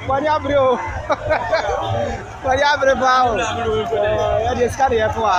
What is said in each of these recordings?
Paa'pple. Paa'pple bao. Ya dia sekali ya tua.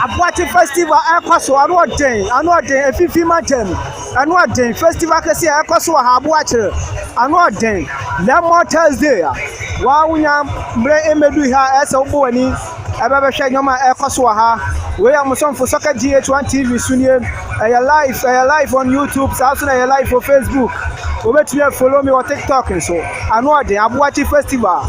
Aboakyere festival ekoso anoden efifi matem anoden festival kese ekoso ha Aboakyere anoden lemon Thursday wa wunya mbre emedu ha ese ugbo wani ebebehwe nyoma ekoso ha we am somfo soccer GH1 TV sunie live on YouTube also live on Facebook obetue follow me on TikTok so anoden Aboakyere festival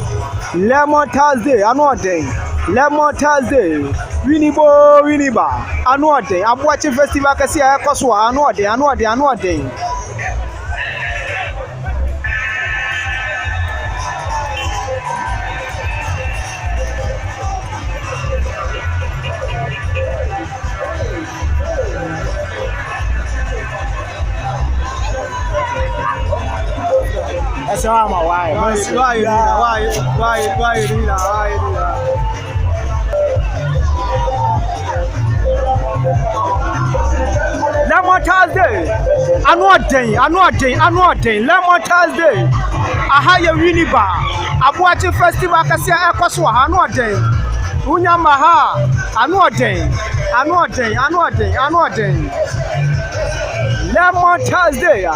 lemon Thursday anoden lemon Thursday Winiba anoden Aboakyere festival kase ekoso anoden That's how my wife. Why Lemon Thursday. Anoden. Lemon Thursday. Aha ye Winiba. Aboakyere festival kase ekoso anoden. Unyama ha. Anoden. Lemon Thursday.